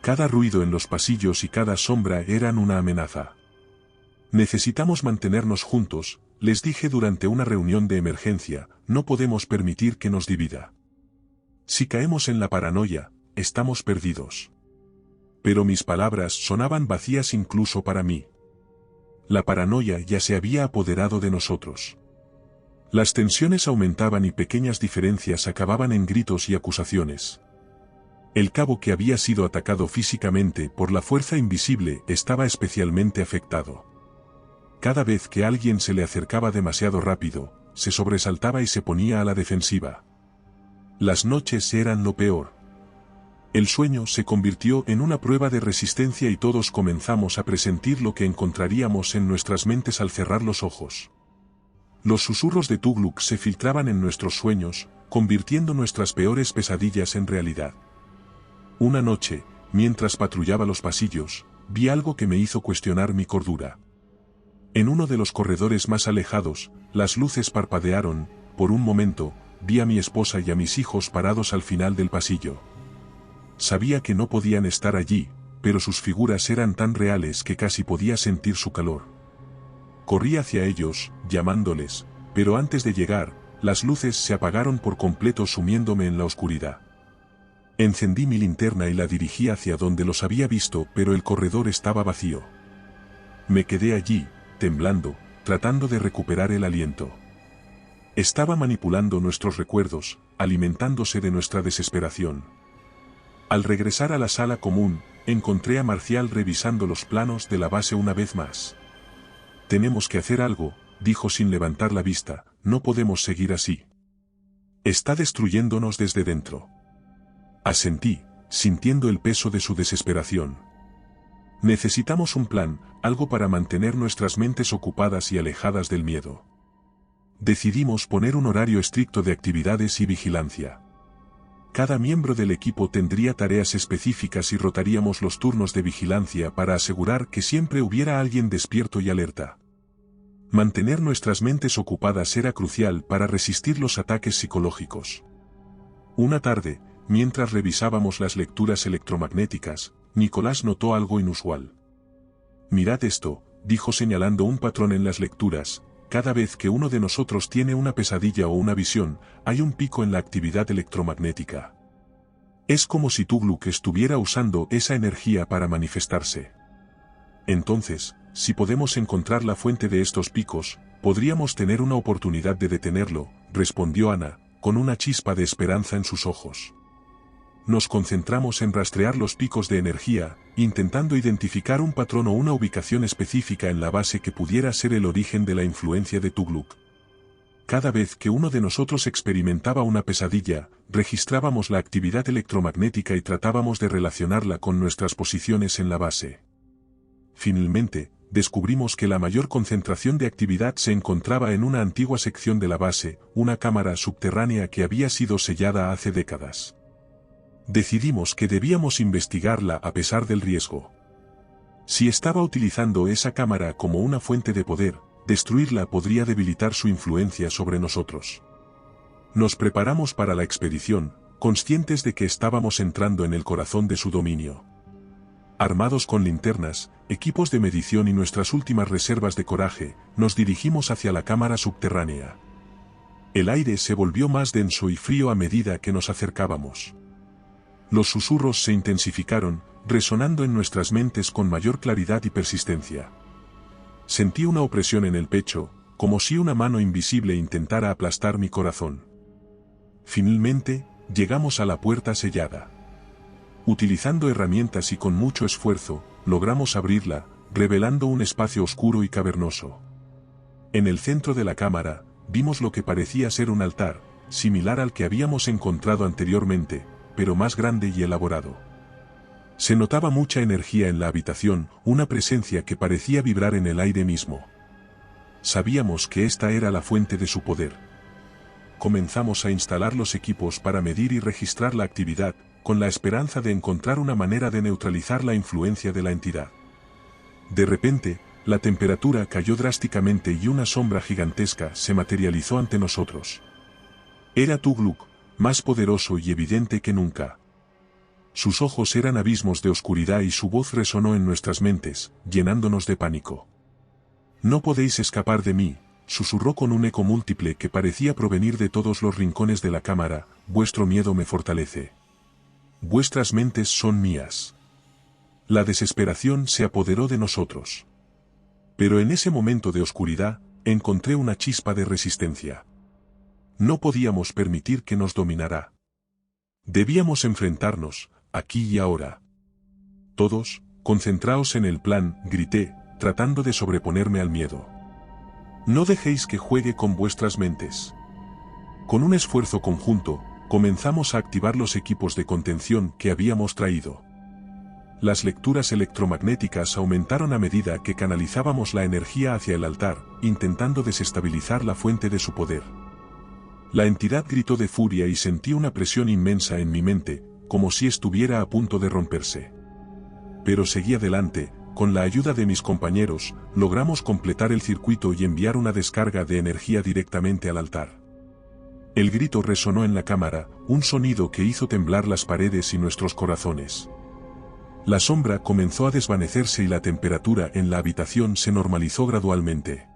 Speaker 1: Cada ruido en los pasillos y cada sombra eran una amenaza. Necesitamos mantenernos juntos, les dije durante una reunión de emergencia, no podemos permitir que nos divida. Si caemos en la paranoia, estamos perdidos. Pero mis palabras sonaban vacías incluso para mí. La paranoia ya se había apoderado de nosotros. Las tensiones aumentaban y pequeñas diferencias acababan en gritos y acusaciones. El cabo que había sido atacado físicamente por la fuerza invisible estaba especialmente afectado. Cada vez que alguien se le acercaba demasiado rápido, se sobresaltaba y se ponía a la defensiva. Las noches eran lo peor. El sueño se convirtió en una prueba de resistencia y todos comenzamos a presentir lo que encontraríamos en nuestras mentes al cerrar los ojos. Los susurros de Tugluk se filtraban en nuestros sueños, convirtiendo nuestras peores pesadillas en realidad. Una noche, mientras patrullaba los pasillos, vi algo que me hizo cuestionar mi cordura. En uno de los corredores más alejados, las luces parpadearon, por un momento, vi a mi esposa y a mis hijos parados al final del pasillo. Sabía que no podían estar allí, pero sus figuras eran tan reales que casi podía sentir su calor. Corrí hacia ellos, llamándoles, pero antes de llegar, las luces se apagaron por completo sumiéndome en la oscuridad. Encendí mi linterna y la dirigí hacia donde los había visto, pero el corredor estaba vacío. Me quedé allí, temblando, tratando de recuperar el aliento. Estaba manipulando nuestros recuerdos, alimentándose de nuestra desesperación. Al regresar a la sala común, encontré a Marcial revisando los planos de la base una vez más. «Tenemos que hacer algo», dijo sin levantar la vista, «no podemos seguir así. Está destruyéndonos desde dentro». Asentí, sintiendo el peso de su desesperación. Necesitamos un plan, algo para mantener nuestras mentes ocupadas y alejadas del miedo. Decidimos poner un horario estricto de actividades y vigilancia. Cada miembro del equipo tendría tareas específicas y rotaríamos los turnos de vigilancia para asegurar que siempre hubiera alguien despierto y alerta. Mantener nuestras mentes ocupadas era crucial para resistir los ataques psicológicos. Una tarde, mientras revisábamos las lecturas electromagnéticas, Nicolás notó algo inusual. «Mirad esto», dijo señalando un patrón en las lecturas. «Cada vez que uno de nosotros tiene una pesadilla o una visión, hay un pico en la actividad electromagnética. Es como si Tugluk estuviera usando esa energía para manifestarse. Entonces, si podemos encontrar la fuente de estos picos, podríamos tener una oportunidad de detenerlo», respondió Ana, con una chispa de esperanza en sus ojos. Nos concentramos en rastrear los picos de energía, intentando identificar un patrón o una ubicación específica en la base que pudiera ser el origen de la influencia de Tugluk. Cada vez que uno de nosotros experimentaba una pesadilla, registrábamos la actividad electromagnética y tratábamos de relacionarla con nuestras posiciones en la base. Finalmente, descubrimos que la mayor concentración de actividad se encontraba en una antigua sección de la base, una cámara subterránea que había sido sellada hace décadas. Decidimos que debíamos investigarla a pesar del riesgo. Si estaba utilizando esa cámara como una fuente de poder, destruirla podría debilitar su influencia sobre nosotros. Nos preparamos para la expedición, conscientes de que estábamos entrando en el corazón de su dominio. Armados con linternas, equipos de medición y nuestras últimas reservas de coraje, nos dirigimos hacia la cámara subterránea. El aire se volvió más denso y frío a medida que nos acercábamos. Los susurros se intensificaron, resonando en nuestras mentes con mayor claridad y persistencia. Sentí una opresión en el pecho, como si una mano invisible intentara aplastar mi corazón. Finalmente, llegamos a la puerta sellada. Utilizando herramientas y con mucho esfuerzo, logramos abrirla, revelando un espacio oscuro y cavernoso. En el centro de la cámara, vimos lo que parecía ser un altar, similar al que habíamos encontrado anteriormente, pero más grande y elaborado. Se notaba mucha energía en la habitación, una presencia que parecía vibrar en el aire mismo. Sabíamos que esta era la fuente de su poder. Comenzamos a instalar los equipos para medir y registrar la actividad, con la esperanza de encontrar una manera de neutralizar la influencia de la entidad. De repente, la temperatura cayó drásticamente y una sombra gigantesca se materializó ante nosotros. Era Tugluk, más poderoso y evidente que nunca. Sus ojos eran abismos de oscuridad y su voz resonó en nuestras mentes, llenándonos de pánico. «No podéis escapar de mí», susurró con un eco múltiple que parecía provenir de todos los rincones de la cámara, «vuestro miedo me fortalece. Vuestras mentes son mías». La desesperación se apoderó de nosotros. Pero en ese momento de oscuridad, encontré una chispa de resistencia. No podíamos permitir que nos dominara. Debíamos enfrentarnos, aquí y ahora. «Todos, concentraos en el plan», grité, tratando de sobreponerme al miedo. «No dejéis que juegue con vuestras mentes». Con un esfuerzo conjunto, comenzamos a activar los equipos de contención que habíamos traído. Las lecturas electromagnéticas aumentaron a medida que canalizábamos la energía hacia el altar, intentando desestabilizar la fuente de su poder. La entidad gritó de furia y sentí una presión inmensa en mi mente, como si estuviera a punto de romperse. Pero seguí adelante, con la ayuda de mis compañeros, logramos completar el circuito y enviar una descarga de energía directamente al altar. El grito resonó en la cámara, un sonido que hizo temblar las paredes y nuestros corazones. La sombra comenzó a desvanecerse y la temperatura en la habitación se normalizó gradualmente.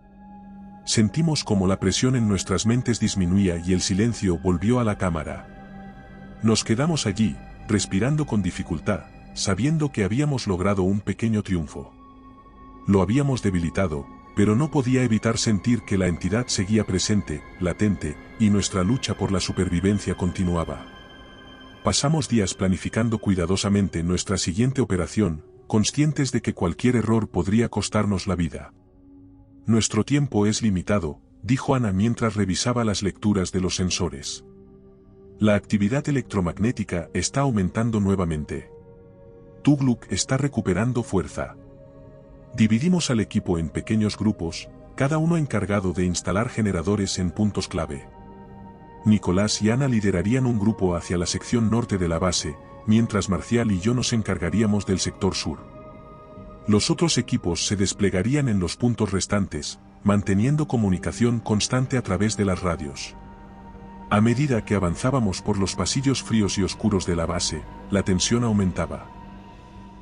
Speaker 1: Sentimos como la presión en nuestras mentes disminuía y el silencio volvió a la cámara. Nos quedamos allí, respirando con dificultad, sabiendo que habíamos logrado un pequeño triunfo. Lo habíamos debilitado, pero no podía evitar sentir que la entidad seguía presente, latente, y nuestra lucha por la supervivencia continuaba. Pasamos días planificando cuidadosamente nuestra siguiente operación, conscientes de que cualquier error podría costarnos la vida. Nuestro tiempo es limitado, dijo Ana mientras revisaba las lecturas de los sensores. La actividad electromagnética está aumentando nuevamente. Tugluk está recuperando fuerza. Dividimos al equipo en pequeños grupos, cada uno encargado de instalar generadores en puntos clave. Nicolás y Ana liderarían un grupo hacia la sección norte de la base, mientras Marcial y yo nos encargaríamos del sector sur. Los otros equipos se desplegarían en los puntos restantes, manteniendo comunicación constante a través de las radios. A medida que avanzábamos por los pasillos fríos y oscuros de la base, la tensión aumentaba.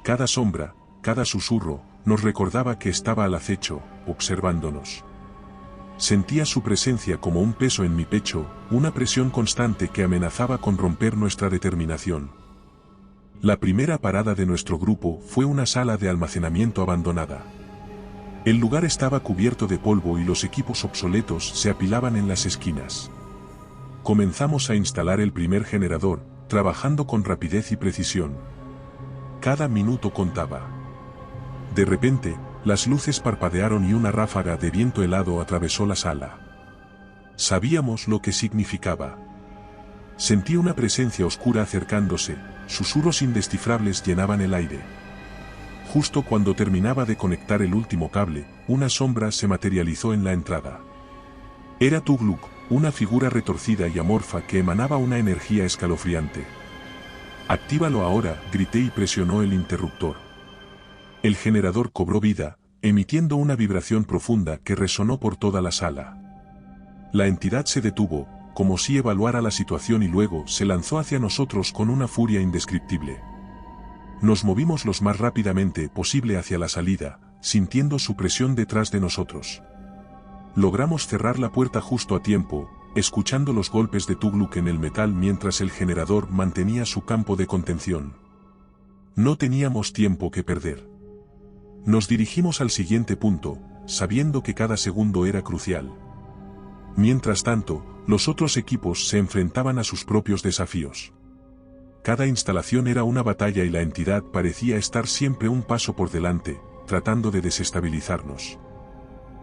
Speaker 1: Cada sombra, cada susurro, nos recordaba que estaba al acecho, observándonos. Sentía su presencia como un peso en mi pecho, una presión constante que amenazaba con romper nuestra determinación. La primera parada de nuestro grupo fue una sala de almacenamiento abandonada. El lugar estaba cubierto de polvo y los equipos obsoletos se apilaban en las esquinas. Comenzamos a instalar el primer generador, trabajando con rapidez y precisión. Cada minuto contaba. De repente, las luces parpadearon y una ráfaga de viento helado atravesó la sala. Sabíamos lo que significaba. Sentí una presencia oscura acercándose, susurros indescifrables llenaban el aire. Justo cuando terminaba de conectar el último cable, una sombra se materializó en la entrada. Era Tugluk, una figura retorcida y amorfa que emanaba una energía escalofriante. «Actívalo ahora», grité y presionó el interruptor. El generador cobró vida, emitiendo una vibración profunda que resonó por toda la sala. La entidad se detuvo, como si evaluara la situación y luego se lanzó hacia nosotros con una furia indescriptible. Nos movimos lo más rápidamente posible hacia la salida, sintiendo su presión detrás de nosotros. Logramos cerrar la puerta justo a tiempo, escuchando los golpes de Tugluk en el metal mientras el generador mantenía su campo de contención. No teníamos tiempo que perder. Nos dirigimos al siguiente punto, sabiendo que cada segundo era crucial. Mientras tanto, los otros equipos se enfrentaban a sus propios desafíos. Cada instalación era una batalla y la entidad parecía estar siempre un paso por delante, tratando de desestabilizarnos.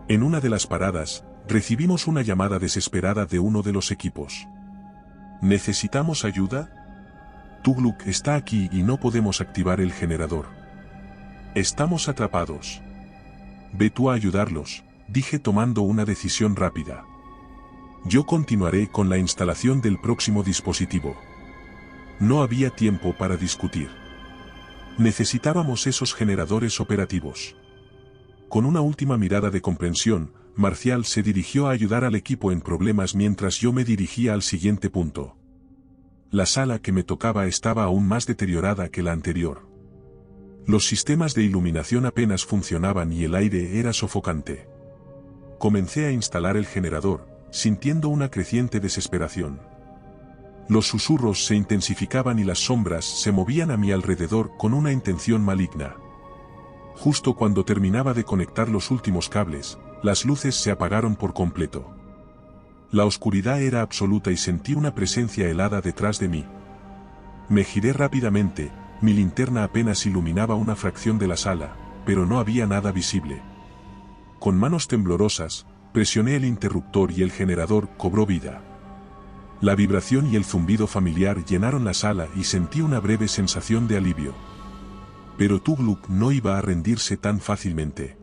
Speaker 1: En una de las paradas, recibimos una llamada desesperada de uno de los equipos. ¿Necesitamos ayuda? Tugluk está aquí y no podemos activar el generador. Estamos atrapados. Ve tú a ayudarlos, dije tomando una decisión rápida. Yo continuaré con la instalación del próximo dispositivo. No había tiempo para discutir. Necesitábamos esos generadores operativos. Con una última mirada de comprensión, Marcial se dirigió a ayudar al equipo en problemas mientras yo me dirigía al siguiente punto. La sala que me tocaba estaba aún más deteriorada que la anterior. Los sistemas de iluminación apenas funcionaban y el aire era sofocante. Comencé a instalar el generador, sintiendo una creciente desesperación. Los susurros se intensificaban y las sombras se movían a mi alrededor con una intención maligna. Justo cuando terminaba de conectar los últimos cables, las luces se apagaron por completo. La oscuridad era absoluta y sentí una presencia helada detrás de mí. Me giré rápidamente, mi linterna apenas iluminaba una fracción de la sala, pero no había nada visible. Con manos temblorosas, presioné el interruptor y el generador cobró vida. La vibración y el zumbido familiar llenaron la sala y sentí una breve sensación de alivio. Pero Tugluk no iba a rendirse tan fácilmente.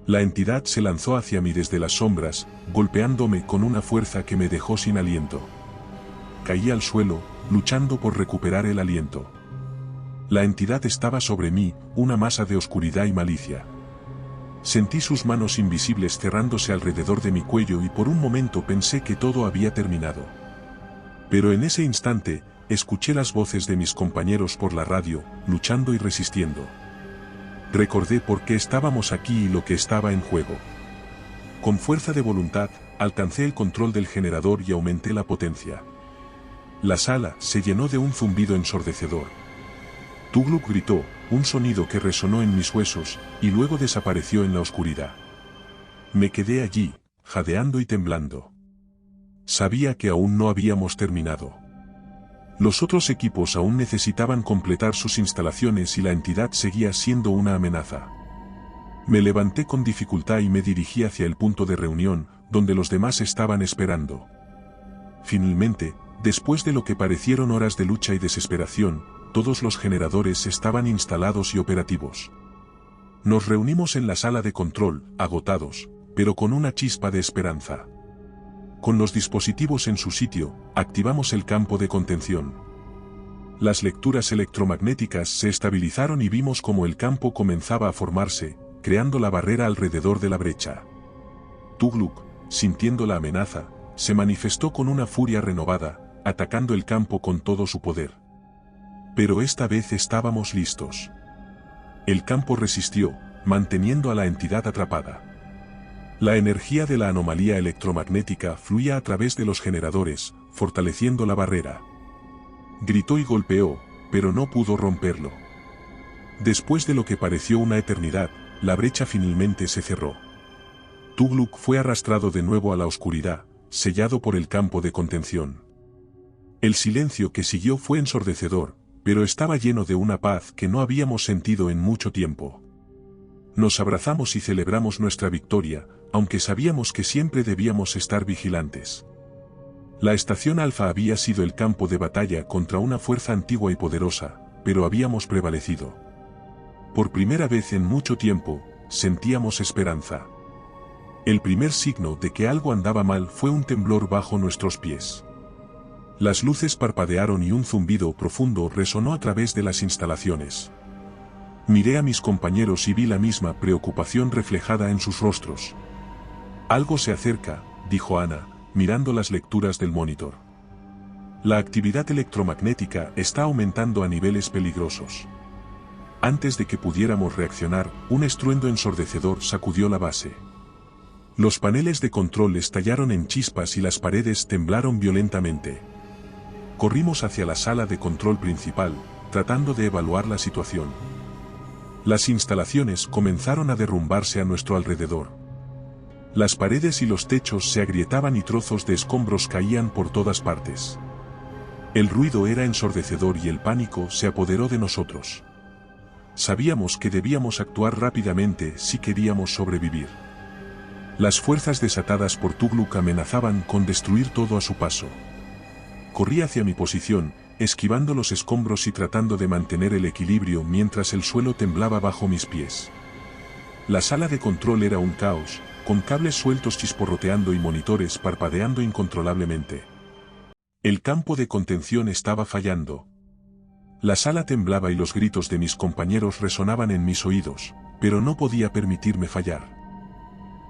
Speaker 1: La entidad se lanzó hacia mí desde las sombras, golpeándome con una fuerza que me dejó sin aliento. Caí al suelo, luchando por recuperar el aliento. La entidad estaba sobre mí, una masa de oscuridad y malicia. Sentí sus manos invisibles cerrándose alrededor de mi cuello y por un momento pensé que todo había terminado. Pero en ese instante, escuché las voces de mis compañeros por la radio, luchando y resistiendo. Recordé por qué estábamos aquí y lo que estaba en juego. Con fuerza de voluntad, alcancé el control del generador y aumenté la potencia. La sala se llenó de un zumbido ensordecedor. Tugluk gritó, un sonido que resonó en mis huesos, y luego desapareció en la oscuridad. Me quedé allí, jadeando y temblando. Sabía que aún no habíamos terminado. Los otros equipos aún necesitaban completar sus instalaciones y la entidad seguía siendo una amenaza. Me levanté con dificultad y me dirigí hacia el punto de reunión, donde los demás estaban esperando. Finalmente, después de lo que parecieron horas de lucha y desesperación, todos los generadores estaban instalados y operativos. Nos reunimos en la sala de control, agotados, pero con una chispa de esperanza. Con los dispositivos en su sitio, activamos el campo de contención. Las lecturas electromagnéticas se estabilizaron y vimos cómo el campo comenzaba a formarse, creando la barrera alrededor de la brecha. Tugluk, sintiendo la amenaza, se manifestó con una furia renovada, atacando el campo con todo su poder. Pero esta vez estábamos listos. El campo resistió, manteniendo a la entidad atrapada. La energía de la anomalía electromagnética fluía a través de los generadores, fortaleciendo la barrera. Gritó y golpeó, pero no pudo romperlo. Después de lo que pareció una eternidad, la brecha finalmente se cerró. Tugluk fue arrastrado de nuevo a la oscuridad, sellado por el campo de contención. El silencio que siguió fue ensordecedor, pero estaba lleno de una paz que no habíamos sentido en mucho tiempo. Nos abrazamos y celebramos nuestra victoria, aunque sabíamos que siempre debíamos estar vigilantes. La estación Alfa había sido el campo de batalla contra una fuerza antigua y poderosa, pero habíamos prevalecido. Por primera vez en mucho tiempo, sentíamos esperanza. El primer signo de que algo andaba mal fue un temblor bajo nuestros pies. Las luces parpadearon y un zumbido profundo resonó a través de las instalaciones. Miré a mis compañeros y vi la misma preocupación reflejada en sus rostros. Algo se acerca, dijo Ana, mirando las lecturas del monitor. La actividad electromagnética está aumentando a niveles peligrosos. Antes de que pudiéramos reaccionar, un estruendo ensordecedor sacudió la base. Los paneles de control estallaron en chispas y las paredes temblaron violentamente. Corrimos hacia la sala de control principal, tratando de evaluar la situación. Las instalaciones comenzaron a derrumbarse a nuestro alrededor. Las paredes y los techos se agrietaban y trozos de escombros caían por todas partes. El ruido era ensordecedor y el pánico se apoderó de nosotros. Sabíamos que debíamos actuar rápidamente si queríamos sobrevivir. Las fuerzas desatadas por Tugluk amenazaban con destruir todo a su paso. Corrí hacia mi posición, esquivando los escombros y tratando de mantener el equilibrio mientras el suelo temblaba bajo mis pies. La sala de control era un caos, con cables sueltos chisporroteando y monitores parpadeando incontrolablemente. El campo de contención estaba fallando. La sala temblaba y los gritos de mis compañeros resonaban en mis oídos, pero no podía permitirme fallar.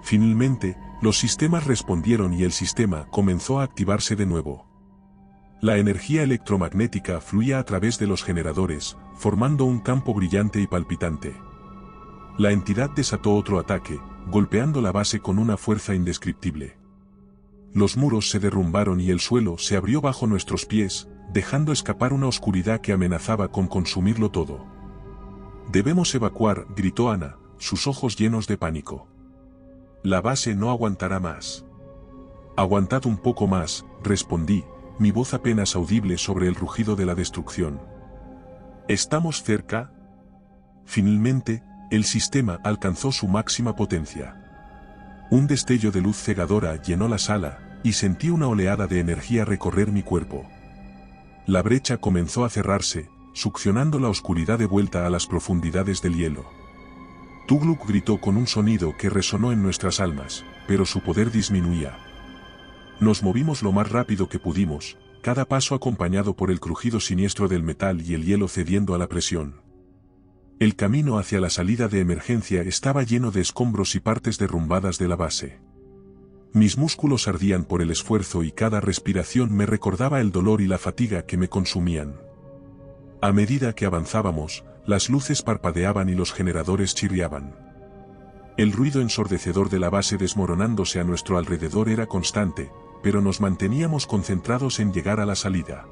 Speaker 1: Finalmente, los sistemas respondieron y el sistema comenzó a activarse de nuevo. La energía electromagnética fluía a través de los generadores, formando un campo brillante y palpitante. La entidad desató otro ataque, golpeando la base con una fuerza indescriptible. Los muros se derrumbaron y el suelo se abrió bajo nuestros pies, dejando escapar una oscuridad que amenazaba con consumirlo todo. «Debemos evacuar», gritó Ana, sus ojos llenos de pánico. «La base no aguantará más». «Aguantad un poco más», respondí, mi voz apenas audible sobre el rugido de la destrucción. «¿Estamos cerca?» Finalmente, el sistema alcanzó su máxima potencia. Un destello de luz cegadora llenó la sala, y sentí una oleada de energía recorrer mi cuerpo. La brecha comenzó a cerrarse, succionando la oscuridad de vuelta a las profundidades del hielo. Tugluk gritó con un sonido que resonó en nuestras almas, pero su poder disminuía. Nos movimos lo más rápido que pudimos, cada paso acompañado por el crujido siniestro del metal y el hielo cediendo a la presión. El camino hacia la salida de emergencia estaba lleno de escombros y partes derrumbadas de la base. Mis músculos ardían por el esfuerzo y cada respiración me recordaba el dolor y la fatiga que me consumían. A medida que avanzábamos, las luces parpadeaban y los generadores chirriaban. El ruido ensordecedor de la base desmoronándose a nuestro alrededor era constante, pero nos manteníamos concentrados en llegar a la salida.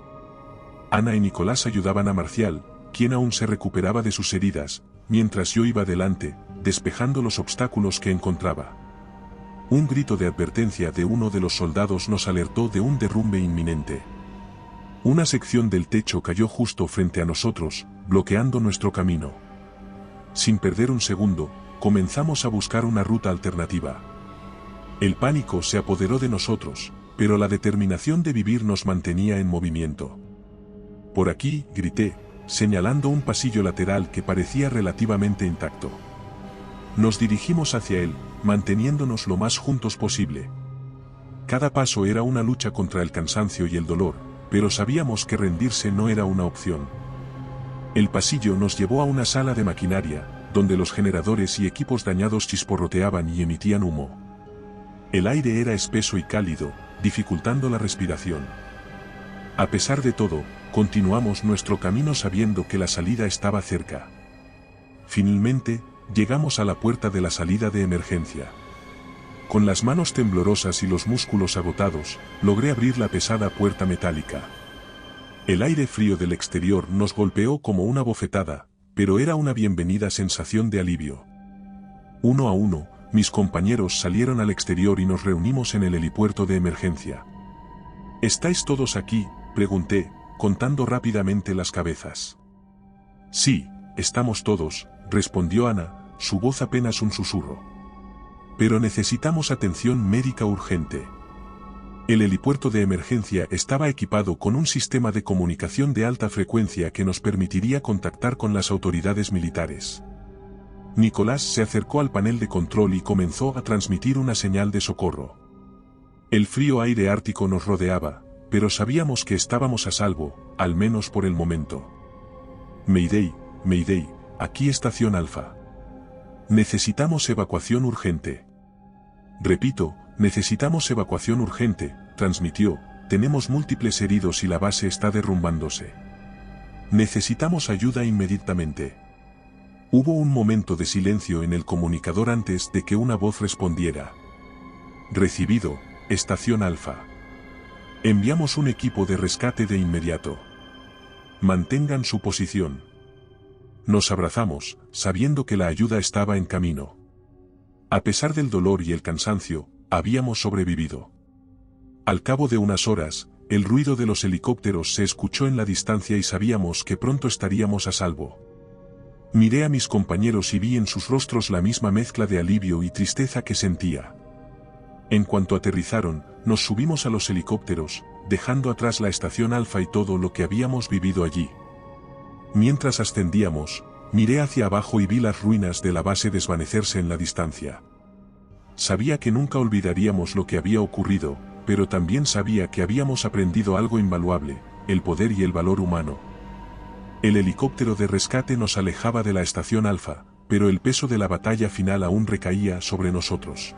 Speaker 1: Ana y Nicolás ayudaban a Marcial, quien aún se recuperaba de sus heridas, mientras yo iba delante, despejando los obstáculos que encontraba. Un grito de advertencia de uno de los soldados nos alertó de un derrumbe inminente. Una sección del techo cayó justo frente a nosotros, bloqueando nuestro camino. Sin perder un segundo, comenzamos a buscar una ruta alternativa. El pánico se apoderó de nosotros, pero la determinación de vivir nos mantenía en movimiento. Por aquí, grité, señalando un pasillo lateral que parecía relativamente intacto. Nos dirigimos hacia él, manteniéndonos lo más juntos posible. Cada paso era una lucha contra el cansancio y el dolor, pero sabíamos que rendirse no era una opción. El pasillo nos llevó a una sala de maquinaria, donde los generadores y equipos dañados chisporroteaban y emitían humo. El aire era espeso y cálido, dificultando la respiración. A pesar de todo, continuamos nuestro camino sabiendo que la salida estaba cerca. Finalmente, llegamos a la puerta de la salida de emergencia. Con las manos temblorosas y los músculos agotados, logré abrir la pesada puerta metálica. El aire frío del exterior nos golpeó como una bofetada, pero era una bienvenida sensación de alivio. Uno a uno, mis compañeros salieron al exterior y nos reunimos en el helipuerto de emergencia. ¿Estáis todos aquí?, pregunté, contando rápidamente las cabezas. Sí, estamos todos, respondió Ana, su voz apenas un susurro. Pero necesitamos atención médica urgente. El helipuerto de emergencia estaba equipado con un sistema de comunicación de alta frecuencia que nos permitiría contactar con las autoridades militares. Nicolás se acercó al panel de control y comenzó a transmitir una señal de socorro. El frío aire ártico nos rodeaba, pero sabíamos que estábamos a salvo, al menos por el momento. Mayday, Mayday, aquí estación Alfa. Necesitamos evacuación urgente. Repito, necesitamos evacuación urgente, transmitió, tenemos múltiples heridos y la base está derrumbándose. Necesitamos ayuda inmediatamente. Hubo un momento de silencio en el comunicador antes de que una voz respondiera. Recibido, estación Alfa. Enviamos un equipo de rescate de inmediato. Mantengan su posición. Nos abrazamos, sabiendo que la ayuda estaba en camino. A pesar del dolor y el cansancio, habíamos sobrevivido. Al cabo de unas horas, el ruido de los helicópteros se escuchó en la distancia y sabíamos que pronto estaríamos a salvo. Miré a mis compañeros y vi en sus rostros la misma mezcla de alivio y tristeza que sentía. En cuanto aterrizaron, nos subimos a los helicópteros, dejando atrás la estación Alfa y todo lo que habíamos vivido allí. Mientras ascendíamos, miré hacia abajo y vi las ruinas de la base desvanecerse en la distancia. Sabía que nunca olvidaríamos lo que había ocurrido, pero también sabía que habíamos aprendido algo invaluable, el poder y el valor humano. El helicóptero de rescate nos alejaba de la estación Alfa, pero el peso de la batalla final aún recaía sobre nosotros.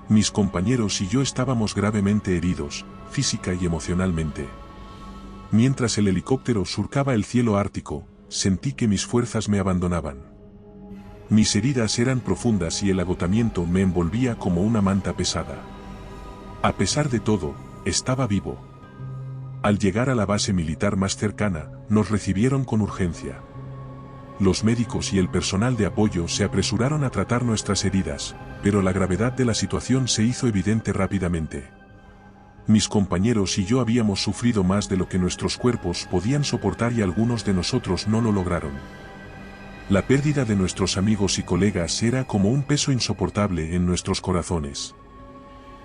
Speaker 1: Mis compañeros y yo estábamos gravemente heridos, física y emocionalmente. Mientras el helicóptero surcaba el cielo ártico, sentí que mis fuerzas me abandonaban. Mis heridas eran profundas y el agotamiento me envolvía como una manta pesada. A pesar de todo, estaba vivo. Al llegar a la base militar más cercana, nos recibieron con urgencia. Los médicos y el personal de apoyo se apresuraron a tratar nuestras heridas, pero la gravedad de la situación se hizo evidente rápidamente. Mis compañeros y yo habíamos sufrido más de lo que nuestros cuerpos podían soportar y algunos de nosotros no lo lograron. La pérdida de nuestros amigos y colegas era como un peso insoportable en nuestros corazones.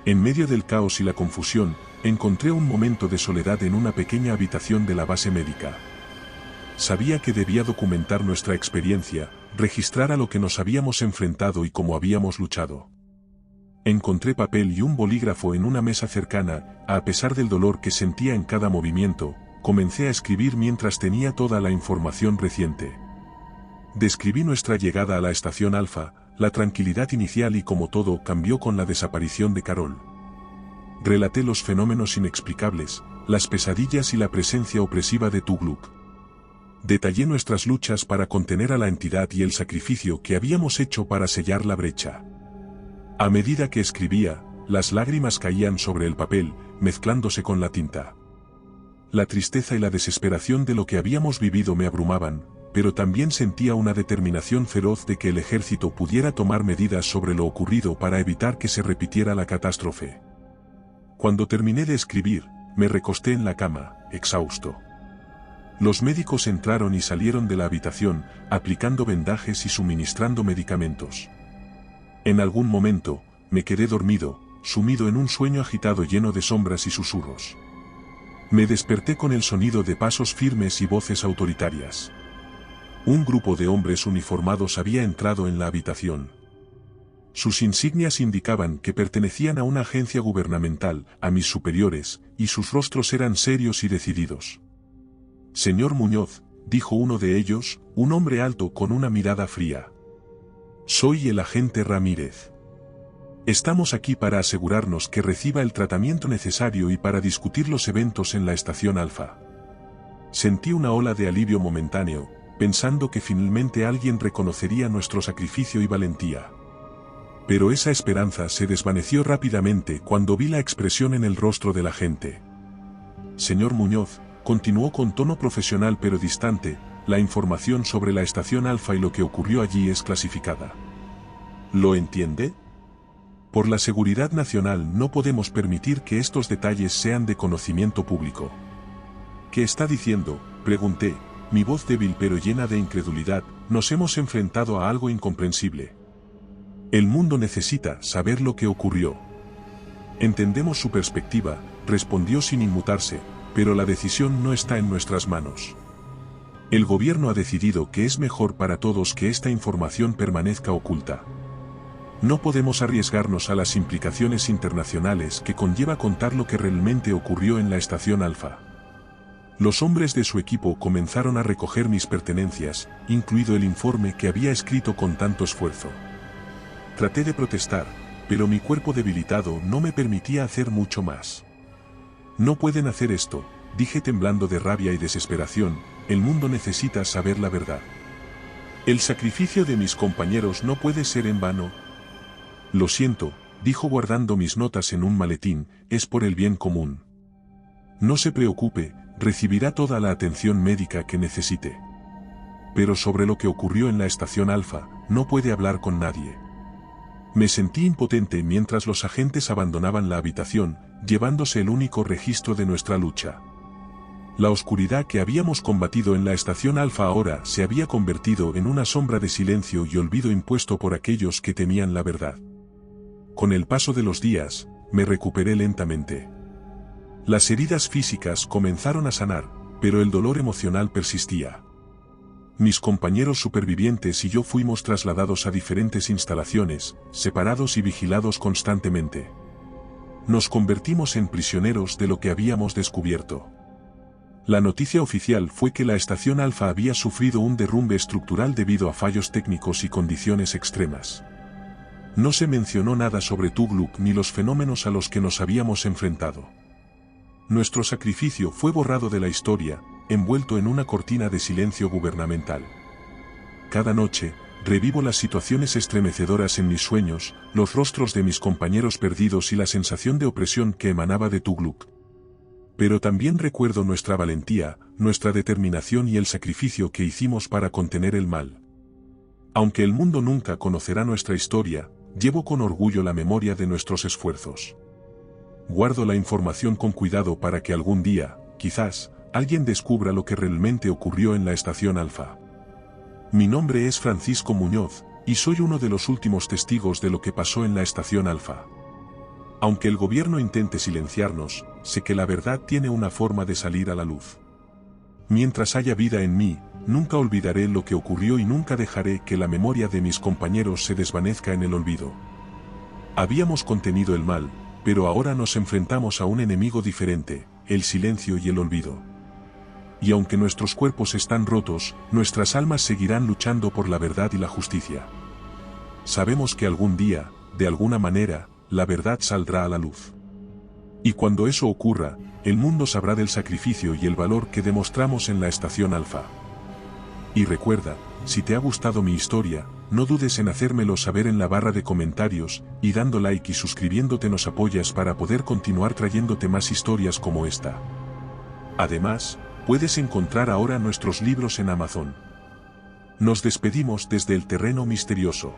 Speaker 1: En medio del caos y la confusión, encontré un momento de soledad en una pequeña habitación de la base médica. Sabía que debía documentar nuestra experiencia, registrar a lo que nos habíamos enfrentado y cómo habíamos luchado. Encontré papel y un bolígrafo en una mesa cercana, a pesar del dolor que sentía en cada movimiento, comencé a escribir mientras tenía toda la información reciente. Describí nuestra llegada a la estación Alfa, la tranquilidad inicial y cómo todo cambió con la desaparición de Carol. Relaté los fenómenos inexplicables, las pesadillas y la presencia opresiva de Tugluk. Detallé nuestras luchas para contener a la entidad y el sacrificio que habíamos hecho para sellar la brecha. A medida que escribía, las lágrimas caían sobre el papel, mezclándose con la tinta. La tristeza y la desesperación de lo que habíamos vivido me abrumaban, pero también sentía una determinación feroz de que el ejército pudiera tomar medidas sobre lo ocurrido para evitar que se repitiera la catástrofe. Cuando terminé de escribir, me recosté en la cama, exhausto. Los médicos entraron y salieron de la habitación, aplicando vendajes y suministrando medicamentos. En algún momento, me quedé dormido, sumido en un sueño agitado lleno de sombras y susurros. Me desperté con el sonido de pasos firmes y voces autoritarias. Un grupo de hombres uniformados había entrado en la habitación. Sus insignias indicaban que pertenecían a una agencia gubernamental, a mis superiores, y sus rostros eran serios y decididos. «Señor Muñoz», dijo uno de ellos, un hombre alto con una mirada fría. «Soy el agente Ramírez. Estamos aquí para asegurarnos que reciba el tratamiento necesario y para discutir los eventos en la estación Alfa». Sentí una ola de alivio momentáneo, pensando que finalmente alguien reconocería nuestro sacrificio y valentía. Pero esa esperanza se desvaneció rápidamente cuando vi la expresión en el rostro de la gente. «Señor Muñoz», continuó con tono profesional pero distante, «la información sobre la estación Alfa y lo que ocurrió allí es clasificada. ¿Lo entiende? Por la seguridad nacional no podemos permitir que estos detalles sean de conocimiento público». «¿Qué está diciendo?», pregunté, mi voz débil pero llena de incredulidad. «Nos hemos enfrentado a algo incomprensible. El mundo necesita saber lo que ocurrió». «Entendemos su perspectiva», respondió sin inmutarse, «pero la decisión no está en nuestras manos. El gobierno ha decidido que es mejor para todos que esta información permanezca oculta. No podemos arriesgarnos a las implicaciones internacionales que conlleva contar lo que realmente ocurrió en la estación Alfa». Los hombres de su equipo comenzaron a recoger mis pertenencias, incluido el informe que había escrito con tanto esfuerzo. Traté de protestar, pero mi cuerpo debilitado no me permitía hacer mucho más. «No pueden hacer esto», dije temblando de rabia y desesperación, «el mundo necesita saber la verdad. El sacrificio de mis compañeros no puede ser en vano». «Lo siento», dijo guardando mis notas en un maletín, «es por el bien común. No se preocupe, recibirá toda la atención médica que necesite. Pero sobre lo que ocurrió en la estación Alfa, no puede hablar con nadie». Me sentí impotente mientras los agentes abandonaban la habitación, llevándose el único registro de nuestra lucha. La oscuridad que habíamos combatido en la estación Alfa ahora se había convertido en una sombra de silencio y olvido impuesto por aquellos que temían la verdad. Con el paso de los días, me recuperé lentamente. Las heridas físicas comenzaron a sanar, pero el dolor emocional persistía. Mis compañeros supervivientes y yo fuimos trasladados a diferentes instalaciones, separados y vigilados constantemente. Nos convertimos en prisioneros de lo que habíamos descubierto. La noticia oficial fue que la estación Alfa había sufrido un derrumbe estructural debido a fallos técnicos y condiciones extremas. No se mencionó nada sobre Tugluk ni los fenómenos a los que nos habíamos enfrentado. Nuestro sacrificio fue borrado de la historia, envuelto en una cortina de silencio gubernamental. Cada noche, revivo las situaciones estremecedoras en mis sueños, los rostros de mis compañeros perdidos y la sensación de opresión que emanaba de Tugluk. Pero también recuerdo nuestra valentía, nuestra determinación y el sacrificio que hicimos para contener el mal. Aunque el mundo nunca conocerá nuestra historia, llevo con orgullo la memoria de nuestros esfuerzos. Guardo la información con cuidado para que algún día, quizás, alguien descubra lo que realmente ocurrió en la estación Alfa. Mi nombre es Francisco Muñoz, y soy uno de los últimos testigos de lo que pasó en la estación Alfa. Aunque el gobierno intente silenciarnos, sé que la verdad tiene una forma de salir a la luz. Mientras haya vida en mí, nunca olvidaré lo que ocurrió y nunca dejaré que la memoria de mis compañeros se desvanezca en el olvido. Habíamos contenido el mal, pero ahora nos enfrentamos a un enemigo diferente, el silencio y el olvido. y aunque nuestros cuerpos están rotos, nuestras almas seguirán luchando por la verdad y la justicia. Sabemos que algún día, de alguna manera, la verdad saldrá a la luz. Y cuando eso ocurra, el mundo sabrá del sacrificio y el valor que demostramos en la estación Alfa. Y recuerda, si te ha gustado mi historia, no dudes en hacérmelo saber en la barra de comentarios, y dando like y suscribiéndote nos apoyas para poder continuar trayéndote más historias como esta. Además, puedes encontrar ahora nuestros libros en Amazon. Nos despedimos desde el terreno misterioso.